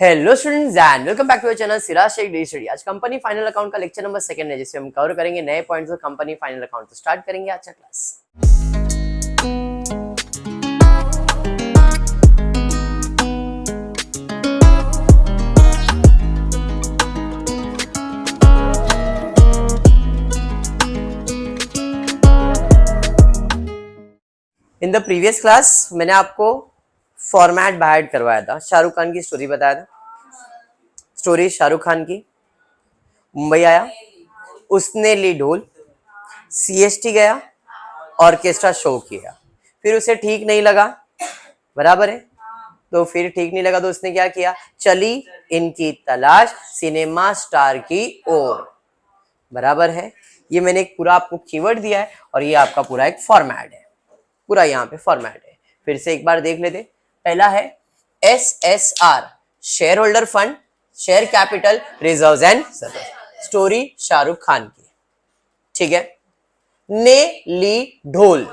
Hello students and welcome back to our channel Siraj Shaikh daily study. आज company final account का lecture number 2 है, जिसमें हम कवर करेंगे नए points of company final account. तो स्टार्ट करेंगे आज का class. In the previous class मैंने आपको फॉर्मेट बाय हार्ट करवाया था, शाहरुख खान की स्टोरी बताया था। स्टोरी शाहरुख खान की, मुंबई आया, उसने ली ढोल, सीएसटी गया, ऑर्केस्ट्रा शो किया, फिर उसे ठीक नहीं लगा, बराबर है। तो फिर ठीक नहीं लगा तो उसने क्या किया, चली इनकी तलाश सिनेमा स्टार की ओर, बराबर है। ये मैंने एक पूरा आपको कीवर्ड दिया है और ये आपका पूरा एक फॉर्मेट है, पूरा यहाँ पे फॉर्मेट है। फिर से एक बार देख लेते। पहला है SSR, share holder fund, share capital, reserves and service. Story Shahrukh Khan की, ठीक है। ने ली ढोल,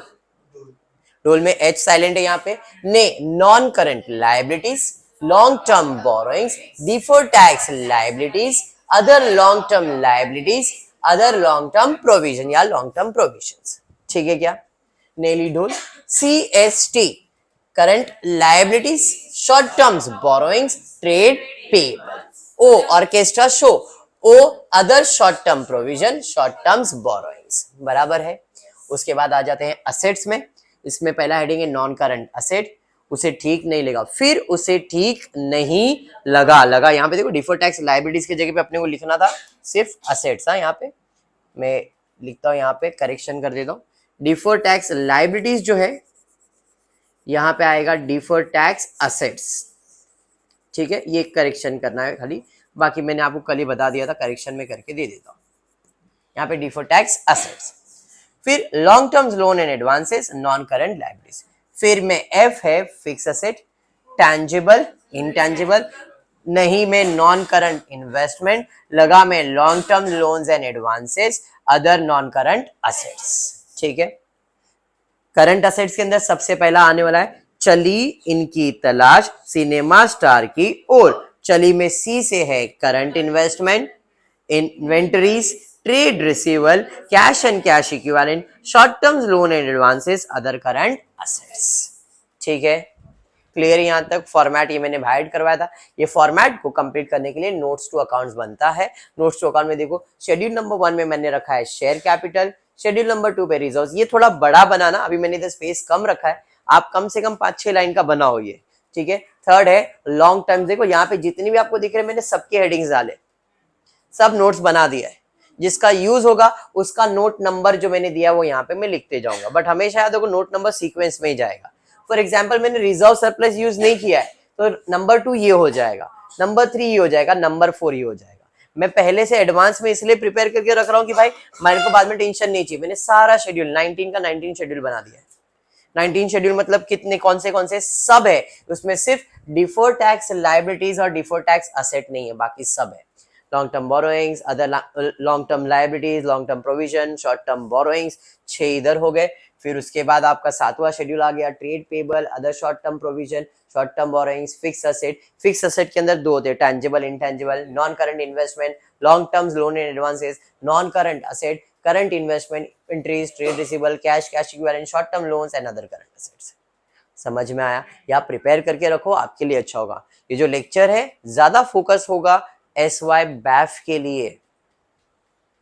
ढोल में H साइलेंट है यहाँ पे। ने non current liabilities, long term borrowings, deferred tax liabilities, other long term liabilities, other long term provision या लॉन्ग टर्म प्रोविजंस, ठीक है क्या। नेली ढोल। CST, current liabilities, short terms borrowings, trade payable. O, orchestra show. O, other short term provision, short terms borrowings, बराबर है। उसके बाद आ जाते हैं असेट्स में। इसमें पहला हेडिंग है नॉन करंट असेट, उसे ठीक नहीं लगा, फिर उसे ठीक नहीं लगा यहाँ पे देखो, डिफर्ड टैक्स लाइबिलिटीज की जगह पे अपने को लिखना था सिर्फ असेट्स। यहाँ पे मैं लिखता हूँ, यहाँ पे करेक्शन कर देता हूँ। डिफर्ड टैक्स लाइबिलिटीज जो है यहाँ पे आएगा डिफर्ड टैक्स असेट्स, ठीक है। ये करेक्शन करना है खाली, बाकी मैंने आपको कल ही बता दिया था, करेक्शन में करके दे देता हूँ। यहाँ पे डिफर्ड टैक्स असेट्स, फिर long terms loan and advances, non current liabilities. फिर में F है फिक्स असेट, टैंजिबल इंटैंजिबल, नहीं में नॉन करंट इन्वेस्टमेंट, लगा में long term loans and advances, other non current assets, ठीक है। करंट असेट्स के अंदर सबसे पहला आने वाला है चली इनकी तलाश सिनेमा स्टार की ओर। चली में C से है current investment, inventories, trade रिसीवल, cash and cash equivalent, short terms loan and advances, other current assets, ठीक है। क्लियर यहां तक। फॉर्मेट ये मैंने हाइड करवाया था। ये फॉर्मेट को कंप्लीट करने के लिए नोट्स टू अकाउंट्स बनता है। नोट्स टू अकाउंट में देखो, शेड्यूल नंबर 1 में मैंने रखा है शेयर कैपिटल, शेड्यूल नंबर 2 पे रिजर्व्स। ये थोड़ा बड़ा बनाना, अभी मैंने इधर स्पेस कम रखा है, आप कम से कम 5-6 लाइन का बनाओ ये, ठीक है। थर्ड है लॉन्ग टर्म। देखो यहाँ पे जितनी भी आपको दिख रहे हैं मैंने सबके हेडिंग्स डाले, सब नोट्स बना दिया है। जिसका यूज होगा उसका नोट नंबर जो मैंने दिया वो यहाँ पे मैं लिखते जाऊंगा, बट हमेशा याद होगा नोट नंबर सीक्वेंस में ही जाएगा। फॉर एग्जाम्पल मैंने रिजर्व सरप्लस यूज नहीं किया है तो नंबर 2 ये हो जाएगा, नंबर 3 ये हो जाएगा, नंबर 4 ये हो जाएगा। मैं पहले से एडवांस में इसलिए प्रिपेयर करके रख रहा हूँ कि भाई मेरे को बाद में टेंशन नहीं चाहिए। मैंने सारा शेड्यूल 19 का 19 शेड्यूल बना दिया है। 19 शेड्यूल मतलब कितने, कौन से सब है उसमें, सिर्फ डिफर्ड टैक्स लाइबिलिटीज और डिफर्ड टैक्स असेट नहीं है, बाकी सब है। Long term borrowings, other long term liabilities, long term provision, short term borrowings, 6 इधर हो गए। फिर उसके बाद आपका 7वां शेड्यूल आ गया trade payable, other short term provision, short term borrowings, fix asset. Fix asset के अंदर 2 होते हैं, tangible intangible, non current investment, long terms loan and advances, non current asset, current investment, interest, trade receivable, cash, cash equivalent, short term loans and other current assets. समझ में आया? या prepare करके रखो, आपके लिए अच्छा होगा। ये जो लेक्चर है ज्यादा फोकस होगा SY बैफ के लिए,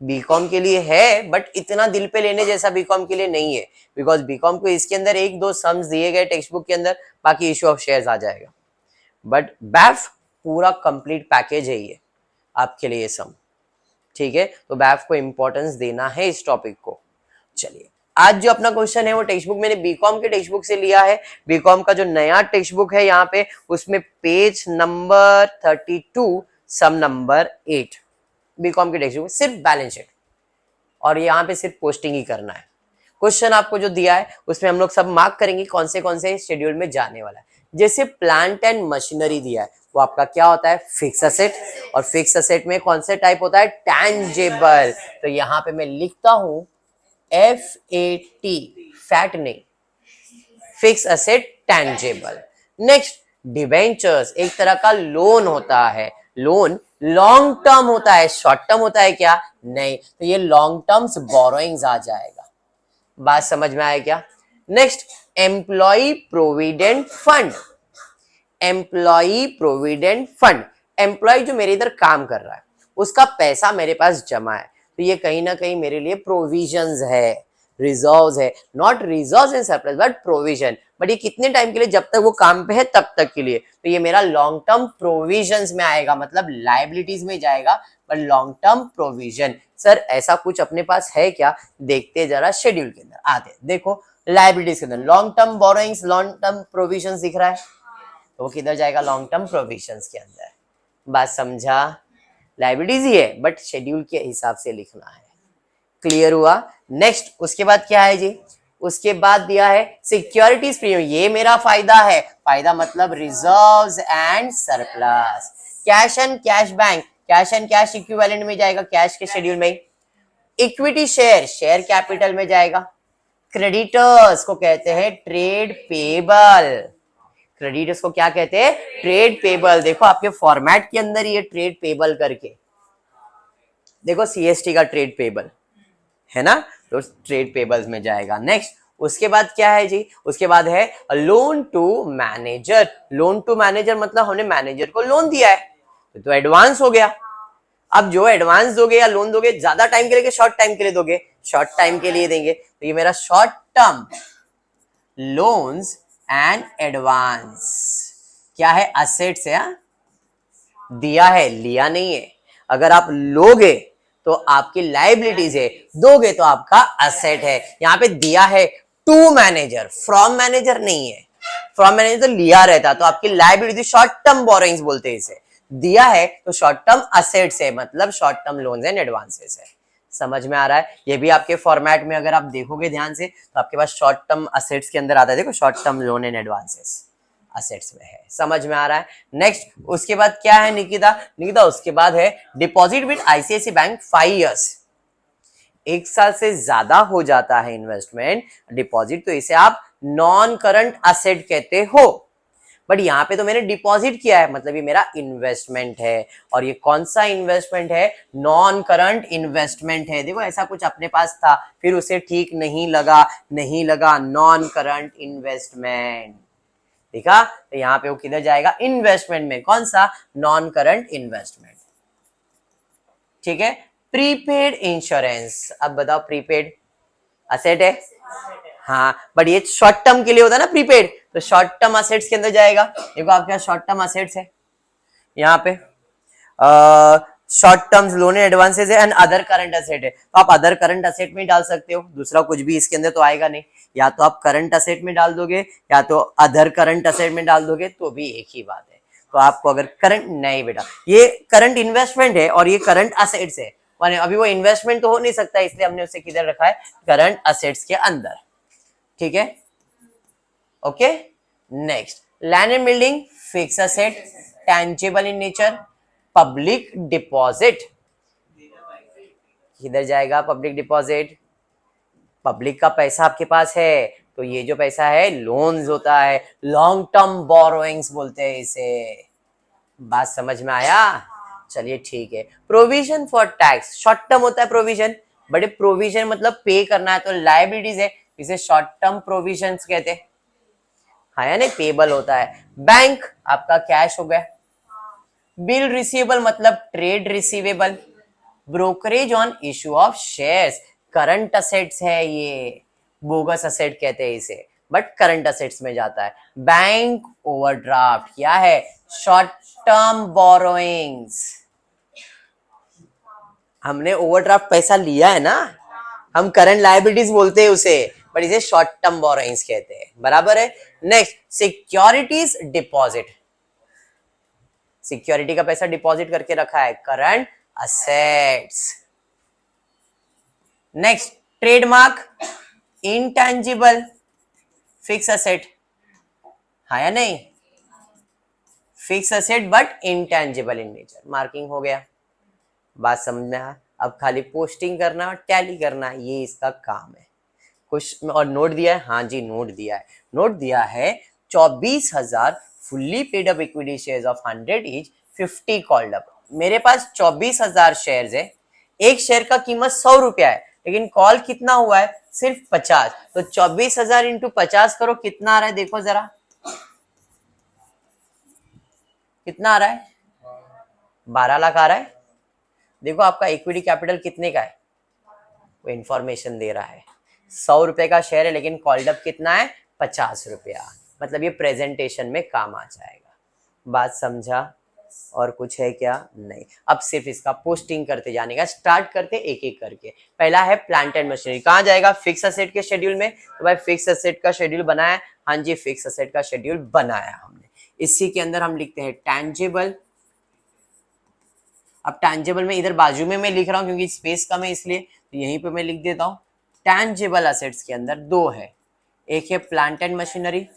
बीकॉम के लिए है, बट इतना दिल पे लेने जैसा बीकॉम के लिए नहीं है, बिकॉज बीकॉम को इसके अंदर 1-2 सम्स दिए गए टेक्स्ट बुक के अंदर, बाकी इश्यू ऑफ शेयर्स आ जाएगा। बट बैफ पूरा कंप्लीट पैकेज है ये आपके लिए सम, ठीक है। तो बैफ को इंपॉर्टेंस देना है इस टॉपिक को। चलिए आज जो अपना क्वेश्चन है वो टेक्स्ट बुक मैंने बीकॉम के टेक्स्ट बुक से लिया है। बीकॉम का जो नया टेक्स्ट बुक है यहाँ पे, उसमें पेज नंबर 32 सम नंबर 8, बीकॉम के टेक्स्ट बुक, सिर्फ बैलेंस शीट और यहाँ पे सिर्फ पोस्टिंग ही करना है। क्वेश्चन आपको जो दिया है उसमें हम लोग सब मार्क करेंगे कौन से शेड्यूल में जाने वाला है। जैसे प्लांट एंड मशीनरी दिया है वो आपका क्या होता है, फिक्स असेट, और फिक्स असेट में कौन से टाइप होता है, टैंजिबल। तो यहाँ पे मैं लिखता हूं FAT, फैट नहीं, fix asset tangible. Next debentures एक तरह का लोन होता है। लोन लॉन्ग टर्म होता है, शॉर्ट टर्म होता है क्या? नहीं, तो ये लॉन्ग टर्म्स बोरोइंग्स आ जाएगा। बात समझ में आया क्या? Next, employ provident fund. Employ provident fund, employ जो मेरे इधर काम कर रहा है उसका पैसा मेरे पास जमा है, तो ये कहीं ना कहीं मेरे लिए प्रोविजंस है, रिजर्व्स है। Not reserves in surplus but provision. But ये कितने टाइम के लिए? जब तक वो काम पे है तब तक के लिए, तो ये मेरा लॉन्ग टर्म प्रोविजंस में आएगा, मतलब लाइबिलिटीज में जाएगा, but long term provision. Sir ऐसा कुछ अपने पास है क्या? देखते जरा शेड्यूल के अंदर आते, देखो लाइबिलिटीज के अंदर long term borrowings, long term provisions दिख रहा है, तो वो किधर जाएगा? लॉन्ग टर्म प्रोविजंस के अंदर। बात समझा? लाइबिलिटीज ही है बट शेड्यूल के हिसाब से लिखना है। क्लियर हुआ? नेक्स्ट, उसके बाद क्या है जी? उसके बाद दिया है सिक्योरिटीज प्रीमियम। ये मेरा फायदा है, फायदा मतलब reserves and surplus. Cash and cash bank, cash and cash equivalent में जाएगा, कैश के शेड्यूल में। इक्विटी शेयर, शेयर कैपिटल में जाएगा। क्रेडिटर्स को कहते हैं ट्रेड पेबल। क्रेडिटर्स को क्या कहते हैं? Trade payable. देखो आपके फॉर्मेट के अंदर ये ट्रेड पेबल करके देखो, सीएसटी का ट्रेड पेबल है ना, तो ट्रेड पेबल्स में जाएगा। नेक्स्ट, उसके बाद क्या है जी? उसके बाद है loan to manager. Loan to manager मतलब हमने मैनेजर को लोन दिया है, तो एडवांस हो गया। अब जो एडवांस दोगे या लोन दोगे, ज्यादा टाइम के लिए, शॉर्ट टाइम के लिए दोगे? शॉर्ट टाइम के लिए देंगे, तो ये मेरा short term loans and advance क्या है? असेट्स है। दिया है, लिया नहीं है। अगर आप लोगे तो आपकी लाइबिलिटीज है, दोगे तो आपका असेट है। यहाँ पे दिया है टू मैनेजर, फ्रॉम मैनेजर नहीं है। फ्रॉम मैनेजर तो लिया रहता, तो आपकी लाइबिलिटी शॉर्ट टर्म बोरोइंग्स बोलते हैं इसे। दिया है तो शॉर्ट टर्म असेट्स है, मतलब short term loans and advances है। समझ में आ रहा है? ये भी आपके फॉर्मेट में अगर आप देखोगे ध्यान से तो आपके पास शॉर्ट टर्म असेट्स के अंदर आता है। देखो, short term loan and advances assets में है। समझ में आ रहा है? नेक्स्ट, उसके बाद क्या है निकिता? निकिता उसके बाद है deposit with ICICI bank 5 years. 1 साल से ज्यादा हो जाता है इन्वेस्टमेंट डिपॉजिट, तो इसे आप नॉन करंट असेट कहते हो। बट यहाँ पे तो मैंने डिपॉजिट किया है, मतलब ये मेरा इन्वेस्टमेंट है। और ये कौन सा इन्वेस्टमेंट है? नॉन करंट इन्वेस्टमेंट है। देखो ऐसा कुछ अपने पास था, फिर उसे ठीक नहीं लगा, नॉन करंट इन्वेस्टमेंट। देखा? तो यहाँ पे वो किधर जाएगा? इन्वेस्टमेंट में। कौन सा? Non current investment. ठीक है। प्रीपेड इंश्योरेंस, अब बताओ प्रीपेड असेट है? हाँ, बट ये शॉर्ट टर्म के लिए होता है ना प्रीपेड, तो शॉर्ट टर्म असेट्स के अंदर जाएगा। देखो आपके पास शॉर्ट टर्म असेट्स है, यहाँ पे short terms loan and advances है एंड अदर करंट असेट है, तो आप अदर करंट असेट में डाल सकते हो, दूसरा कुछ भी इसके अंदर तो आएगा नहीं। या तो आप करंट असेट में डाल दोगे या तो अदर करंट असेट में डाल दोगे, तो भी एक ही बात है। तो आपको अगर करंट नहीं, बेटा ये करंट इन्वेस्टमेंट है और ये करंट असेट्स है, अभी वो इन्वेस्टमेंट तो हो नहीं सकता, इसलिए हमने उसे किधर रखा है? करंट असेट्स के अंदर। ठीक है, okay. Next, land and building fix asset, tangible in nature, public deposit. किधर जाएगा पब्लिक डिपॉजिट? पब्लिक का पैसा आपके पास है, तो ये जो पैसा है लोन्स होता है, लॉन्ग टर्म बोरोइंग्स बोलते हैं इसे। बात समझ में आया? चलिए ठीक है। Provision for tax, short term होता है प्रोविजन, बड़े प्रोविजन मतलब पे करना है, तो लायबिलिटीज है, इसे शॉर्ट टर्म प्रोविजंस कहते हैं। हाँ या नहीं? पेबल होता है। बैंक आपका कैश हो गया। बिल रिसीवेबल मतलब trade receivable. Brokerage on issue of shares, current assets है ये, बोगस असेट कहते हैं इसे, बट करंट असेट्स में जाता है। बैंक ओवरड्राफ्ट क्या है? Short term borrowings. हमने ओवरड्राफ्ट पैसा लिया है ना, हम करंट लायबिलिटीज बोलते हैं उसे, बट इसे शॉर्ट टर्म बोरोइंग्स कहते हैं। बराबर है। नेक्स्ट, सिक्योरिटीज डिपॉजिट, सिक्योरिटी का पैसा डिपॉजिट करके रखा है, current assets. Next, trademark intangible fix asset, हाँ या नहीं? Fix asset but intangible in nature, marking हो गया। बात समझना है? अब खाली पोस्टिंग करना और टैली करना, ये इसका काम है। कुछ और नोट दिया है? हाँ जी नोट दिया है। नोट दिया है 24,000 fully paid up equity shares of 100 each, 50 called up. मेरे पास 24,000 शेयर्स है, एक शेयर का कीमत 100 रुपया है, लेकिन कॉल कितना हुआ है, सिर्फ 50। तो 24,000 इंटू 50 करो, कितना आ रहा है देखो जरा, कितना आ रहा है, 12 लाख आ रहा है। देखो आपका इक्विटी कैपिटल कितने का है, वो इंफॉर्मेशन दे रहा है। 100 रुपए का शेयर है, लेकिन कॉल्ड अप कितना है, 50 रुपया। मतलब ये प्रेजेंटेशन में काम आ जाएगा। बात समझा? और कुछ है क्या? नहीं। अब सिर्फ इसका पोस्टिंग करते जाने का, स्टार्ट करते एक एक करके। पहला है प्लांट एंड मशीनरी, कहाँ जाएगा, फिक्स असेट के शेड्यूल में। तो भाई फिक्स असेट का शेड्यूल बनाया, हाँ जी फिक्स असेट का शेड्यूल बनाया हमने। इसी के अंदर हम लिखते हैं टैंजिबल। अब टैंजिबल में इधर बाजू में मैं लिख रहा हूँ क्योंकि स्पेस कम है, इसलिए तो यहीं पे मैं लिख देता हूँ। टैंजिबल असेट्स के अंदर दो है, एक है प्लांट एंड मशीनरी,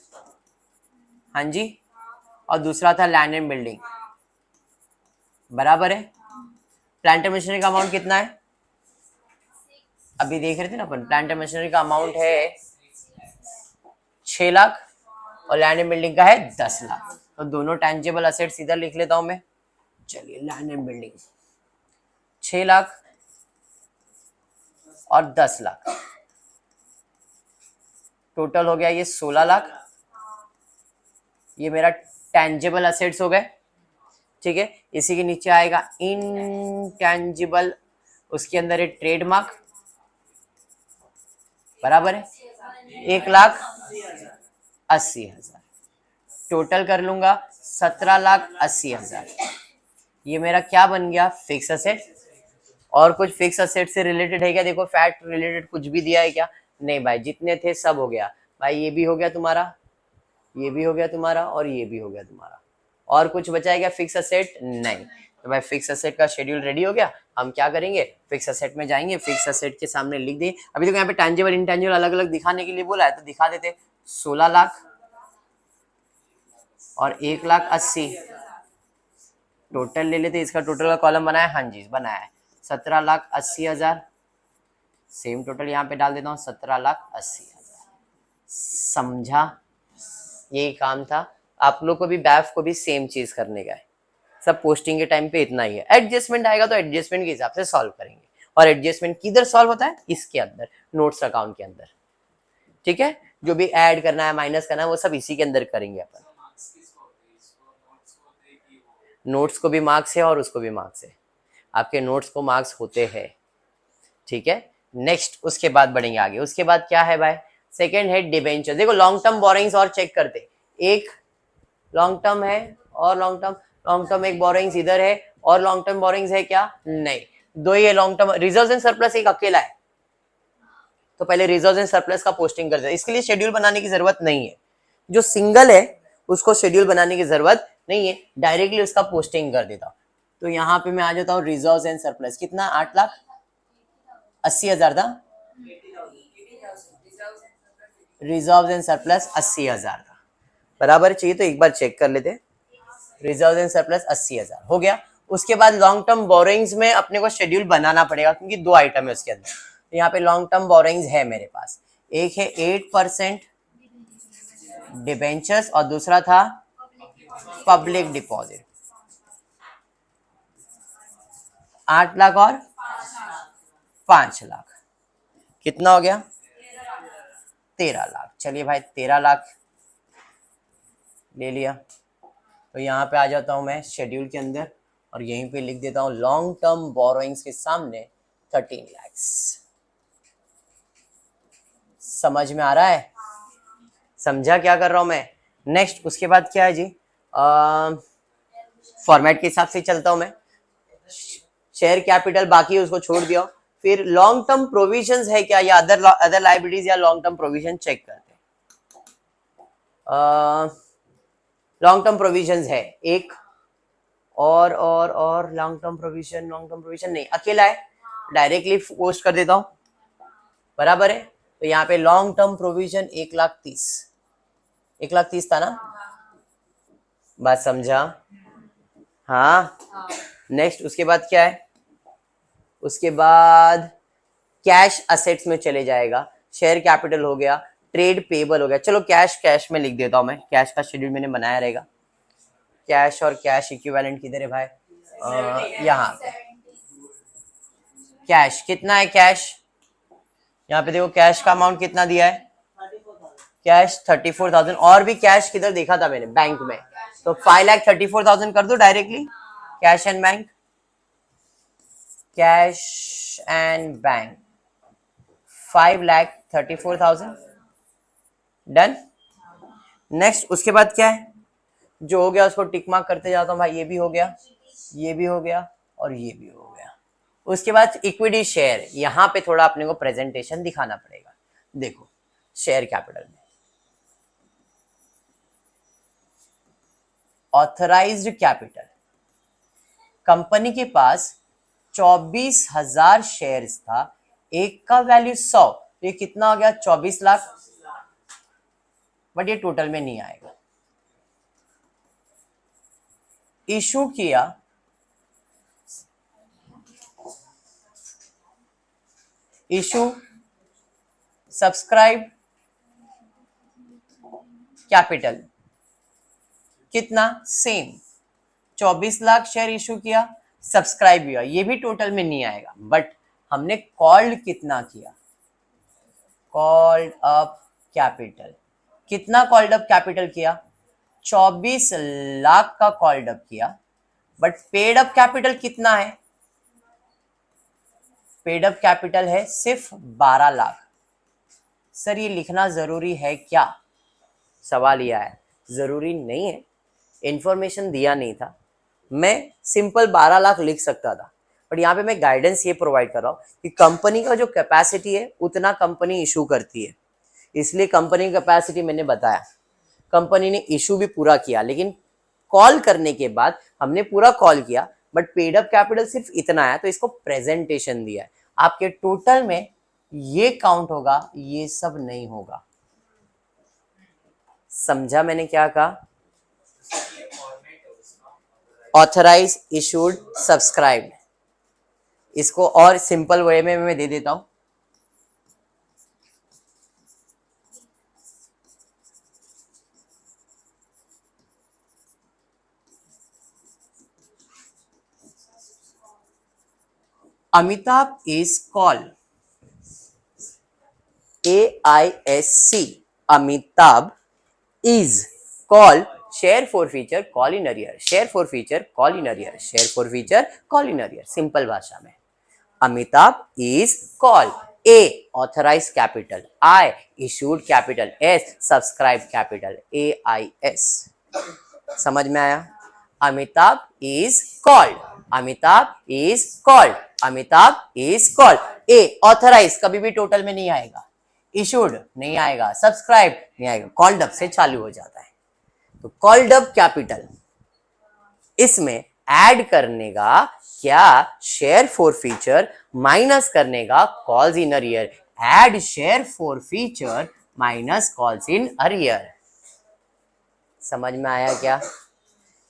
हाँ जी, और दूसरा था लैंड एंड बिल्डिंग, बराबर है। प्लांट एंड मशीनरी का अमाउंट कितना है, अभी देख रहे थे ना अपन, प्लांट एंड मशीनरी का अमाउंट है 6 लाख और लैंड एंड बिल्डिंग का है 10 लाख। तो दोनों टैंजिबल असेट्स इधर लिख लेता हूं मैं। चलिए लैंड एंड बिल्डिंग 6 लाख और 10 लाख, टोटल हो गया ये 16 लाख। ये मेरा टैंजिबल असेट्स हो गए, ठीक है। इसी के नीचे आएगा इनटैंजिबल, उसके अंदर है ट्रेडमार्क, बराबर है 1,80,000। टोटल कर लूंगा 17,80,000। ये मेरा क्या बन गया, फिक्स असेट। और कुछ फिक्स असेट से रिलेटेड है क्या, देखो फैट रिलेटेड कुछ भी दिया है क्या, नहीं भाई, जितने थे सब हो गया भाई। ये भी हो गया तुम्हारा, ये भी हो गया तुम्हारा, और ये भी हो गया तुम्हारा। और कुछ बचा है क्या फिक्स असेट, नहीं। तो भाई फिक्स असेट का शेड्यूल रेडी हो गया। हम क्या करेंगे, फिक्स असेट में जाएंगे, फिक्स असेट के सामने लिख दें। अभी तो यहाँ पे टैंजिबल इंटैंजिबल अलग अलग दिखाने के लिए बोला है, तो दिखा देते। 16 लाख और 1,80,000 टोटल ले लेते। इसका टोटल का कॉलम बनाया, हाँ जी बनाया है। 17,80,000 सेम टोटल यहाँ पे डाल देता हूँ, 17,80,000। समझा? यही काम था। आप लोग को भी, बैफ को भी सेम चीज करने का है। सब पोस्टिंग के टाइम पे इतना ही है। एडजस्टमेंट आएगा तो एडजस्टमेंट के हिसाब से सॉल्व करेंगे। और एडजस्टमेंट किधर सॉल्व होता है, इसके अंदर, नोट्स अकाउंट के अंदर, ठीक है। जो भी ऐड करना है, माइनस करना है, वो सब इसी के अंदर करेंगे अपन। नोट्स को भी मार्क्स है और उसको भी मार्क्स है। आपके नोट्स को मार्क्स होते हैं, ठीक है। नेक्स्ट उसके बाद बढ़ेंगे आगे। उसके बाद क्या है भाई, सेकेंड है डिबेंचर। देखो लॉन्ग टर्म बोरोइंग्स और चेक करते, एक लॉन्ग टर्म है और लॉन्ग टर्म एक बोरोइंग्स इधर है, और लॉन्ग टर्म बोरोइंग्स है क्या, नहीं, दो ही है long term. Reserves and surplus एक अकेला है, तो पहले रिजर्व्स एंड सरप्लस का पोस्टिंग करते हैं। इसके लिए शेड्यूल बनाने की जरूरत नहीं है, जो सिंगल है उसको शेड्यूल बनाने की जरूरत नहीं है, डायरेक्टली उसका पोस्टिंग कर देता हूं। तो यहाँ पे मैं आ जाता हूँ रिजर्व्स एंड सरप्लस, कितना, 8,80,000 था। रिजर्व्स एंड सरप्लस 80,000 था, बराबर चाहिए। तो एक बार चेक कर लेते। रिजर्व्स एंड सरप्लस 80,000 हो गया। उसके बाद लॉन्ग टर्म बोरोइंग्स में अपने को शेड्यूल बनाना पड़ेगा, क्योंकि दो आइटम है उसके अंदर। तो यहाँ पे लॉन्ग टर्म बोरोइंग्स है मेरे पास, एक है 8% डिबेंचर्स और दूसरा था पब्लिक डिपॉजिट। 8 लाख और 5 लाख, कितना हो गया, 13 लाख। चलिए भाई 13 लाख ले लिया। तो यहाँ पे आ जाता हूं मैं शेड्यूल के अंदर, और यहीं पे लिख देता हूं लॉन्ग टर्म बोरोइंग्स के सामने 13 लाख। समझ में आ रहा है, समझा क्या कर रहा हूं मैं। नेक्स्ट उसके बाद क्या है जी, फॉर्मेट के हिसाब से चलता हूं मैं। शेयर कैपिटल बाकी है, उसको छोड़ दिया। फिर लॉन्ग टर्म प्रोविजंस है क्या, या अदर लाइबिलिटीज या लॉन्ग टर्म प्रोविजन चेक करते हैं। लॉन्ग टर्म प्रोविजंस है एक, और लॉन्ग टर्म प्रोविजन नहीं, अकेला है, डायरेक्टली पोस्ट कर देता हूं, बराबर है। तो यहाँ पे लॉन्ग टर्म प्रोविजन 1,30,000 था ना, बात समझा, हाँ। नेक्स्ट उसके बाद क्या है, उसके बाद कैश असेट्स में चले जाएगा। शेयर कैपिटल हो गया, ट्रेड पेबल हो गया। चलो कैश में लिख देता हूं मैं, कैश का शेड्यूल मैंने बनाया रहेगा। कैश और कैश इक्विवेलेंट किधर है भाई? यहाँ पे कैश कितना है? कैश यहाँ पे देखो, कैश का अमाउंट कितना दिया है? कैश 34,000। और भी कैश किधर देखा था मैंने? बैंक में। तो 5,34,000 कर दो directly, cash and bank, cash and bank 5,34,000। Done. Next उसके बाद क्या है? जो हो गया उसको टिक मार्क करते जाता हूँ भाई। ये भी हो गया, ये भी हो गया और ये भी हो गया। उसके बाद इक्विटी शेयर, यहां पे थोड़ा अपने को प्रेजेंटेशन दिखाना पड़ेगा। देखो शेयर कैपिटल में ऑथराइज्ड कैपिटल, कंपनी के पास 24,000 शेयर्स था, एक का वैल्यू 100, तो ये कितना हो गया? 24 लाख। बट ये टोटल में नहीं आएगा। इशू किया इशू सब्सक्राइब कैपिटल कितना? सेम 24 लाख शेयर इशू किया, सब्सक्राइब किया, ये भी टोटल में नहीं आएगा। बट हमने कॉल्ड कितना किया? कॉल्ड अप कैपिटल कितना? कॉल्ड अप कैपिटल किया 24 लाख का कॉल्ड अप किया। बट पेड अप कैपिटल कितना है? पेड अप कैपिटल है सिर्फ 12 लाख। सर ये लिखना जरूरी है क्या? सवाल यह है। जरूरी नहीं है, इंफॉर्मेशन दिया नहीं था, मैं सिंपल 12 लाख लिख सकता था। बट यहाँ पे मैं गाइडेंस ये प्रोवाइड कर रहा हूँ कि कंपनी का जो कैपेसिटी है उतना कंपनी इशू करती है, इसलिए कंपनी की कैपेसिटी मैंने बताया। कंपनी ने इशू भी पूरा किया, लेकिन कॉल करने के बाद हमने पूरा कॉल किया, बट पेड अप कैपिटल सिर्फ इतना है, तो इसको प्रेजेंटेशन दिया है। आपके टोटल में ये काउंट होगा, ये सब नहीं होगा। समझा मैंने क्या कहा? ऑथराइज, इशूड, सब्सक्राइब, इसको और सिंपल वे में मैं दे देता हूं। Amitabh is called AISC, Amitabh is called share forfeiture call in arrear, share forfeiture call in arrear, share forfeiture call in arrear। Simple भाषा में Amitabh is called A authorized capital, I issued capital, S subscribed capital, AIS। समझ में आया? Amitabh is called, Amitabh is called, Amitabh is called A authorized कभी भी total में नहीं आएगा, इशूड नहीं आएगा, सब्सक्राइब नहीं आएगा, कॉल्ड अप से चालू हो जाता है। तो कॉल्ड अप कैपिटल, इसमें ऐड करने का क्या? शेयर फॉर फीचर माइनस करने का calls in arrear, add share for feature minus calls in arrear. समझ में आया क्या?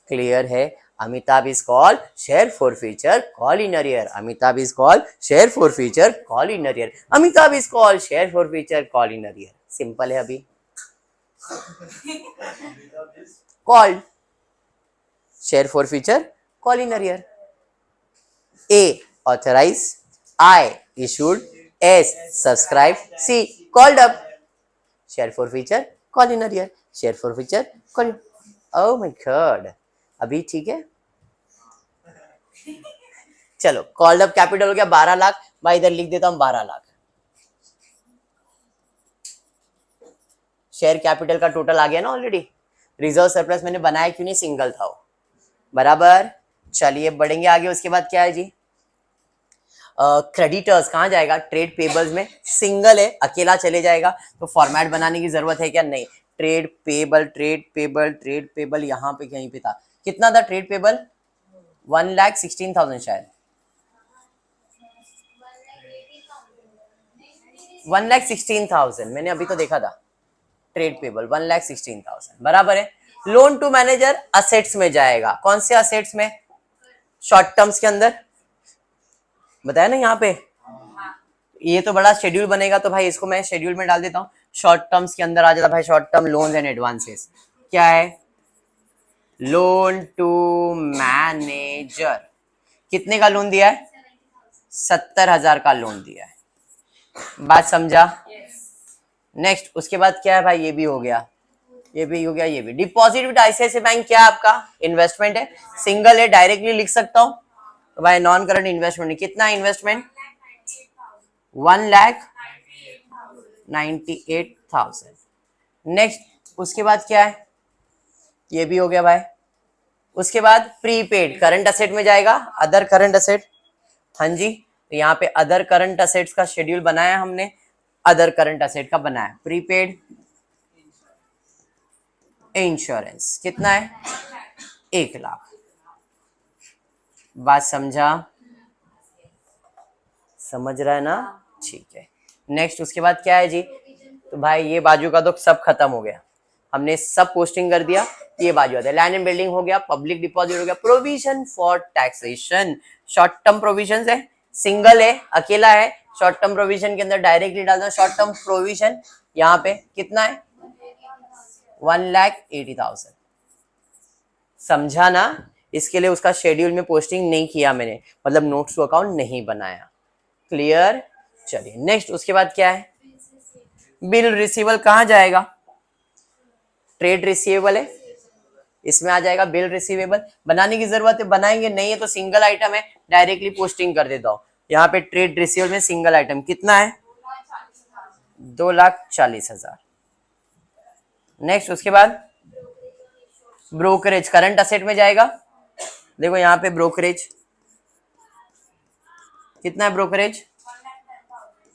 क्लियर है? Amitabh is called share forfeiture call in arrear, Amitabh is called share forfeiture call in arrear, Amitabh is called share forfeiture call in arrear। Simple है। अभी called share forfeiture call in arrear, A authorize, I issued, S subscribe, C called up, share forfeiture call in arrear, share forfeiture call। oh my god, अभी ठीक है? चलो called up capital हो गया 12 लाख, मैं इधर लिख देता हूं 12 लाख। शेयर कैपिटल का टोटल आ गया ना ऑलरेडी। रिजर्व सरप्लस मैंने बनाया क्यों नहीं? सिंगल था वो, बराबर। चलिए बढ़ेंगे आगे। उसके बाद क्या है जी? क्रेडिटर्स कहाँ जाएगा? ट्रेड पेबल्स में सिंगल है, अकेला चले जाएगा, तो फॉर्मेट बनाने की जरूरत है क्या? नहीं। Trade payable, trade payable, trade payable यहाँ पे कहीं पे था। कितना था ट्रेड पेबल? 1,16,000 शायद, 1,16,000 मैंने अभी तो देखा था। ट्रेड पेबल 1,16,000 बराबर है। लोन टू मैनेजर असेट्स में जाएगा। कौन से असेट्स में? शॉर्ट टर्म्स के अंदर बताया ना यहाँ पे। ये तो बड़ा शेड्यूल बनेगा, तो भाई इसको मैं शेड्यूल में डाल देता हूँ। शॉर्ट टर्म्स के अंदर आ जाता भाई, short term loans and advances. क्या है? लोन टू मैनेजर, कितने का लोन दिया है? 70,000 का लोन दिया है। बात समझा? नेक्स्ट उसके बाद क्या है भाई? ये भी हो गया, ये भी हो गया, ये भी। डिपॉजिट विद आईसीआईसीआई बैंक क्या है आपका? इन्वेस्टमेंट है, सिंगल है, डायरेक्टली लिख सकता हूं। तो भाई नॉन करंट इन्वेस्टमेंट कितना है? इन्वेस्टमेंट 1,98,000। नेक्स्ट उसके बाद क्या है? ये भी हो गया भाई। उसके बाद प्रीपेड करंट असेट में जाएगा, अदर करंट असेट। हाँ जी, तो यहाँ पे अदर करंट असेट्स का शेड्यूल बनाया हमने, अदर करंट असेट का बनाया। प्रीपेड इंश्योरेंस कितना है? 1,00,000। बात समझा? समझ रहा है ना? ठीक है। नेक्स्ट उसके बाद क्या है जी? तो भाई ये बाजू का तो सब खत्म हो गया, हमने सब पोस्टिंग कर दिया। ये बाजू आता है, लैंड एंड बिल्डिंग हो गया, पब्लिक डिपॉजिट हो गया, provision for taxation short term provision है, सिंगल है, अकेला है। शॉर्ट टर्म प्रोविजन के अंदर डायरेक्टली डालना। शॉर्ट टर्म प्रोविजन यहाँ पे कितना है? 1,80,000। समझा ना? इसके लिए उसका शेड्यूल में पोस्टिंग नहीं किया मैंने, मतलब नोट्स टू अकाउंट नहीं बनाया। क्लियर? चलिए नेक्स्ट उसके बाद क्या है? बिल रिसीवेबल कहाँ जाएगा? ट्रेड रिसीवेबल है, इसमें आ जाएगा बिल रिसीवेबल। बनाने की जरूरत है? बनाएंगे नहीं है तो सिंगल आइटम है, डायरेक्टली पोस्टिंग कर देता हूं। यहाँ पे ट्रेड रिसीवेबल में सिंगल आइटम कितना है? 2,40,000। नेक्स्ट उसके बाद ब्रोकरेज करंट असेट में जाएगा। देखो यहाँ पे ब्रोकरेज कितना है? ब्रोकरेज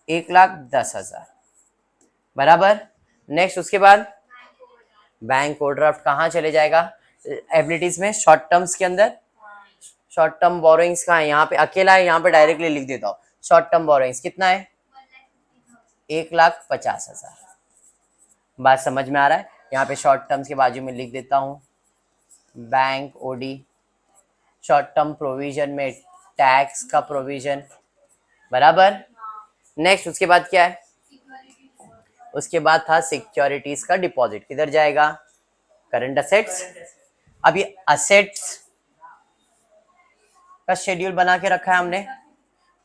1,10,000 बराबर। नेक्स्ट उसके बाद बैंक ओवरड्राफ्ट कहाँ चले जाएगा? एबिलिटीज में, शॉर्ट टर्म्स के अंदर। शॉर्ट टर्म बोरोइंग्स कहाँ है? यहाँ पे अकेला है, यहाँ पे डायरेक्टली लिख देता हूँ। शॉर्ट टर्म बोरोइंग्स कितना है? 1,50,000। बात समझ में आ रहा है? यहाँ पे शॉर्ट टर्म्स के बाजू में लिख देता हूँ bank OD. Short term provision में टैक्स का प्रोविजन बराबर। नेक्स्ट उसके बाद क्या है? उसके बाद था सिक्योरिटीज का डिपॉजिट, किधर जाएगा? Current assets. अभी असेट्स का शेड्यूल बना के रखा है हमने।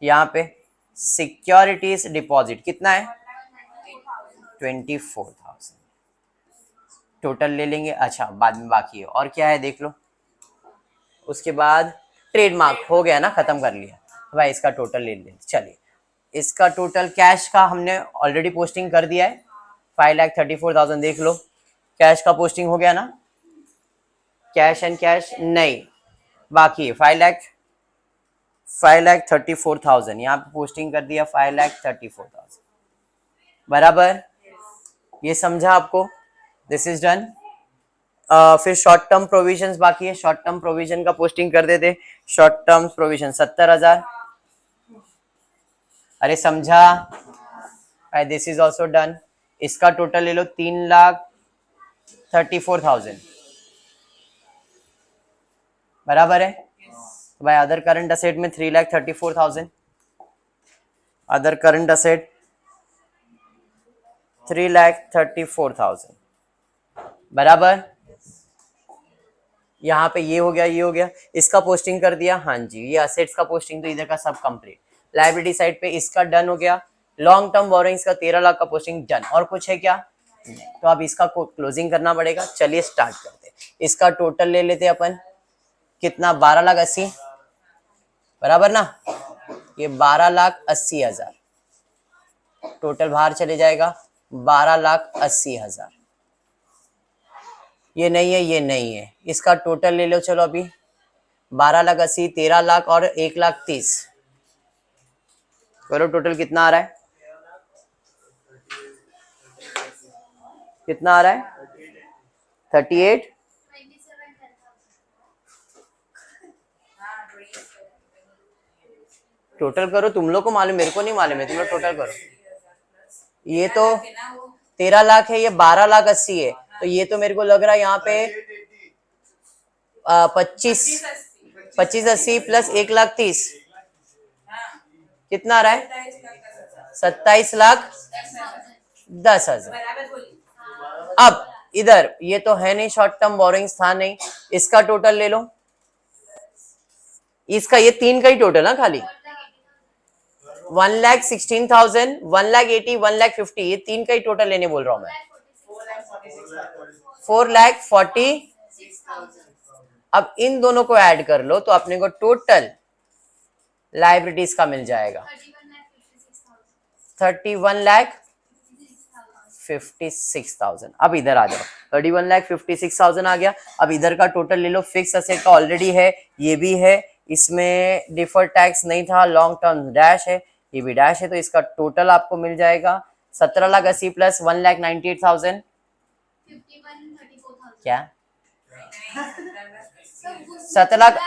यहाँ पे सिक्योरिटीज डिपॉजिट कितना है? 24,000। टोटल ले लेंगे, अच्छा बाद में बाकी है। और क्या है देख लो। उसके बाद ट्रेडमार्क हो गया ना, खत्म कर लिया भाई। इसका टोटल ले लेते। चलिए इसका टोटल कैश का हमने ऑलरेडी पोस्टिंग कर दिया है, 5,34,000। देख लो कैश का पोस्टिंग हो गया ना। कैश एंड कैश नहीं, बाकी है 5,34,000। यहाँ पे पोस्टिंग कर दिया 5,34,000 बराबर। ये समझा आपको? This is done. फिर शॉर्ट टर्म प्रोविजंस बाकी है, शॉर्ट टर्म प्रोविजन का पोस्टिंग कर देते। Short term provision 70,000। अरे समझा? This is also done. इसका टोटल ले लो 3,34,000 बराबर है। तो भाई अदर करंट असेट में 3,34,000, अदर करंट असेट 3,34,000 बराबर। यहाँ पे ये हो गया, ये हो गया, इसका पोस्टिंग कर दिया। हाँ जी, ये असेट्स का पोस्टिंग तो इधर का सब कंप्लीट। लायबिलिटी साइड पे इसका डन हो गया। लॉन्ग टर्म बोरोइंग्स का 13,00,000 का पोस्टिंग डन। और कुछ है क्या? तो अब इसका क्लोजिंग करना पड़ेगा। चलिए स्टार्ट करते हैं। इसका टोटल ले लेते अपन, कितना? 12,80,000 बराबर ना। ये 12,80,000 टोटल बाहर चले जाएगा। 12,80,000। ये नहीं है, ये नहीं है। इसका टोटल ले लो। चलो अभी 12,80,000, 13,00,000 और 1,30,000 करो। टोटल कितना आ रहा है? कितना आ रहा है? 38। टोटल करो, तुम लोग को मालूम, मेरे को नहीं मालूम है। तुम लोग टोटल करो। ये तो 13,00,000 है, ये 12,80,000 है। तो ये तो मेरे को लग रहा है यहाँ पे 25,80 प्लस 1,30,000 कितना आ रहा है? 27,10,000। अब इधर ये तो है नहीं, शॉर्ट टर्म बोरोइंग्स था नहीं, इसका टोटल ले लो, इसका ये 3 का ही टोटल है खाली, 1,16,000, 1,80,000, 1,50,000, ये 3 का ही टोटल लेने बोल रहा हूं मैं। 4,40,000। अब इन दोनों को ऐड कर लो तो अपने को टोटल लाइबिलिटीज का मिल जाएगा 31,56,000। अब इधर आ जाओ, 31,56,000 आ गया। अब इधर का टोटल ले लो, फिक्स असेट का ऑलरेडी है, ये भी है, इसमें डिफर्ड टैक्स नहीं था, लॉन्ग टर्म डैश है, ये भी डैश है, तो इसका टोटल आपको मिल जाएगा 17,80,000 प्लस 1,98,000 क्या 17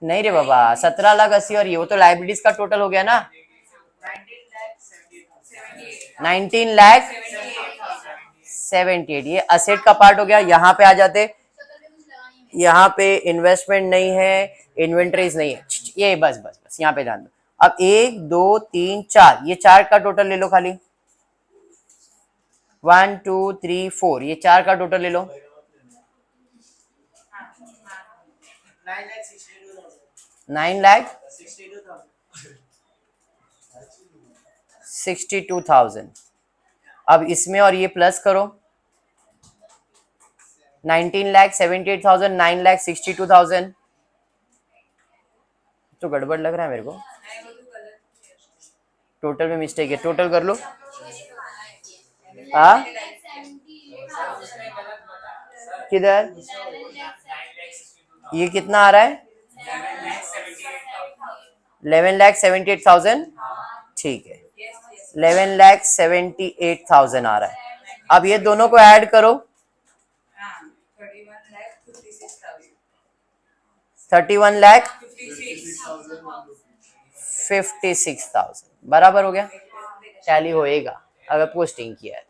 नहीं रे बाबा, 17,80,000 और ये वो तो लाइबिलिटीज का टोटल हो गया ना, 19,78,000 ये असेट का पार्ट हो गया। यहाँ पे आ जाते, यहाँ पे इन्वेस्टमेंट नहीं है, इन्वेंटरीज नहीं है, ये बस बस बस यहाँ पे ध्यान दो। अब 1 2 3 4, ये 4 का टोटल ले लो खाली, 1 2 3 4, ये 4 का टोटल ले लो, 9,62,000। अब इसमें और ये प्लस करो, 19,78,000, 9,62,000, तो गड़बड़ लग रहा है मेरे को, टोटल में मिस्टेक है, टोटल कर लो। हाँ किधर, ये कितना आ रहा है, 11,78,000, ठीक है, 11,78,000 आ रहा है। अब ये दोनों को ऐड करो, 31,56,000 बराबर हो गया, टैली होएगा अगर पोस्टिंग किया है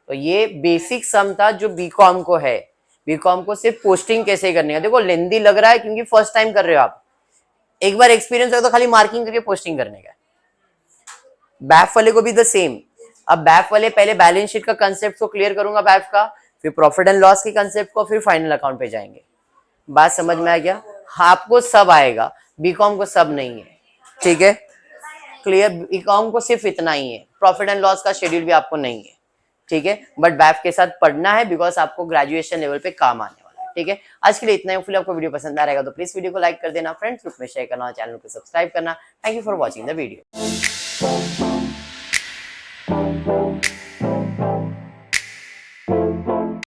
तो ये बेसिक सम था जो बीकॉम को है। बीकॉम को सिर्फ पोस्टिंग कैसे करनी है, देखो लेंदी लग रहा है क्योंकि फर्स्ट टाइम कर रहे हो आप, एक बार एक्सपीरियंस हो तो खाली मार्किंग करके पोस्टिंग करने का। बैफ वाले को भी द सेम। अब बैफ वाले पहले बैलेंस शीट का कंसेप्ट को क्लियर करूंगा बैफ का, फिर प्रॉफिट एंड लॉस के कंसेप्ट को, फिर फाइनल अकाउंट पे जाएंगे। बात समझ में आ गया, आपको सब आएगा, बीकॉम को सब नहीं है, ठीक है क्लियर। बीकॉम को सिर्फ इतना ही है, प्रॉफिट एंड लॉस का शेड्यूल भी आपको नहीं है, ठीक है, बट बैफ के साथ पढ़ना है बिकॉज आपको ग्रेजुएशन लेवल पे काम आने वाला है, ठीक है। आज के लिए इतना ही, फिर आपको वीडियो पसंद आ रहेगा तो प्लीज वीडियो को लाइक कर देना, फ्रेंड्स ग्रुप में शेयर करना, चैनल को सब्सक्राइब करना। Thank you for watching the video.